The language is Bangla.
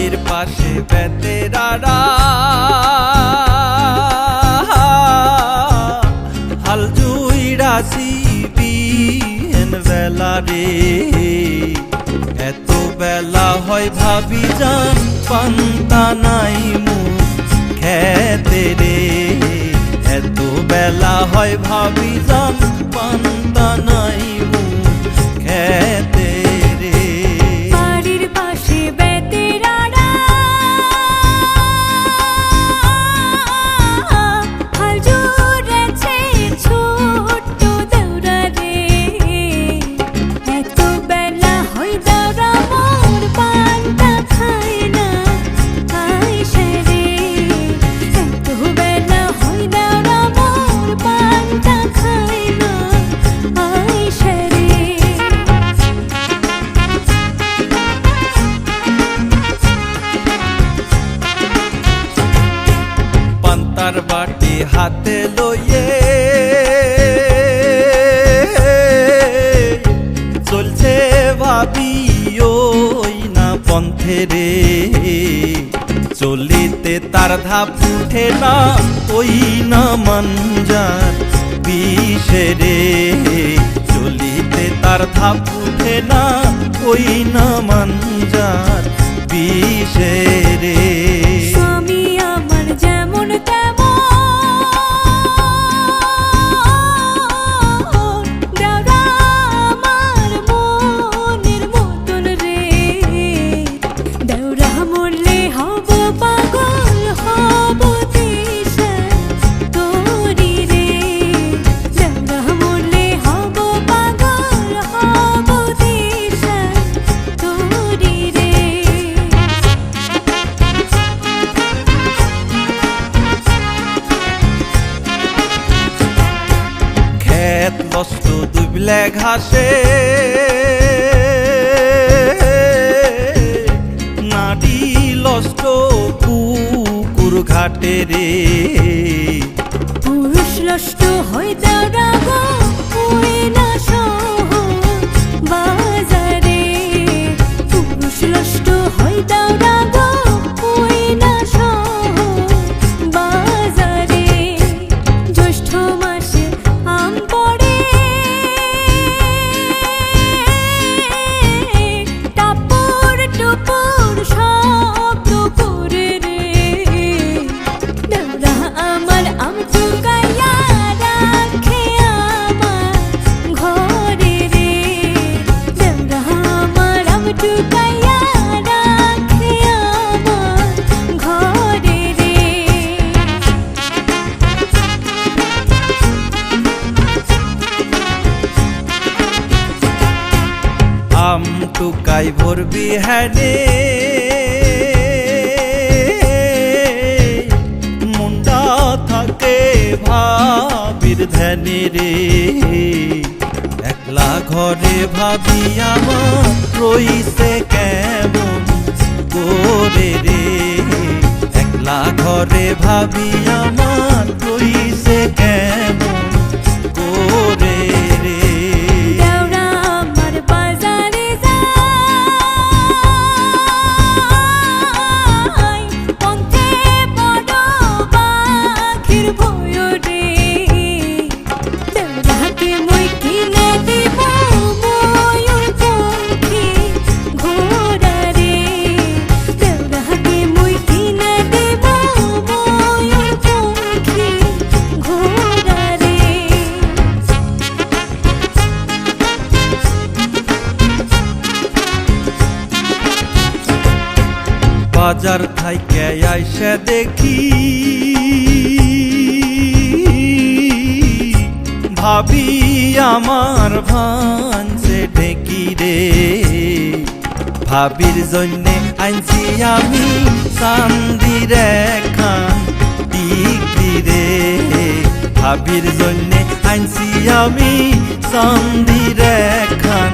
বাড়ির পাশে বেতেরারা হাল জুইরাছি বিহেন বেলা রে। এত বেলা হয় ভাবি জান পান্তা নাই মুখ খেতে রে। এত বেলা হয় ভাবি জান পান্তা নাই মুখ খেতে রে। বাড়ির পাশে বেতেরারা হাল জুড়েছে ছোট্ট দেউরা রে। এত বেলা হয় দেউরা মোর পান্তা খায় না আইসে রে। এত বেলা হয় দেউরা মোর পান্তা খায় না আইসে রে। পান্তার বাটি হাতে লইয়ে চলছে ভাবি ওই না পন্থে রে। চলিতে তার ধাপ উঠে না ওই না মানজার বিষে রে। চলিতে তার ধাপ উঠে না ওই না মানজার বিষে রে। স্বামী আমার যেমন তেমন দেউরা আমার মনের মতন রে। দেউরা মরলে হব পাগল হব দিশা তোরি রে। দেউরা মরলে হব পাগল হব দিশা তোরি রে। ক্ষেত নষ্ট দুবলে ঘাসে নাড়ি লষ্ট পুকুর ঘাটে রে। পুরুষ লষ্ট হয়ে দেউরা গো ওই না শহর বাজারে। পুরুষ লষ্ট হয়ে দেউরা গো ওই না শহর বাজারে। জ্যৈষ্ঠ মাসে আম পড়ে টাপুর টুপুর শব্দ করে রে। দেউরা আমার আম চুকাইয়া রাখে আমার ঘরে রে। দেউরা আমার আম চুকাইয়া রাখে আমার ঘরে রে। আম টুকাই ভরবি হ্যানে মুন্ডা থাকে ভাবির ধ্যানে রে। একলা ঘরে ভাবি আমার রইছে কেমন করে রে। একলা ঘরে ভাবি আমার রইছে কেমন করে রে। দেউরা আমার বাজারে যায় পন্থে বড় পাখির ভয় রে। দেউরাকে মই কিনে দিব ময়ূর পঙ্খী ঘোড়া রে। দেউরাকে মই কিনে দিব ময়ূর পঙ্খী ঘোড়া রে। বাজার থাইকে আইসা দেখি ভাবি আমার ভানছে ঢেকি রে। ভাবির জন্যে আনছি আমি চান্দির একখান টিকলি রে। ভাবির জন্যে আনছি আমি চান্দির একখান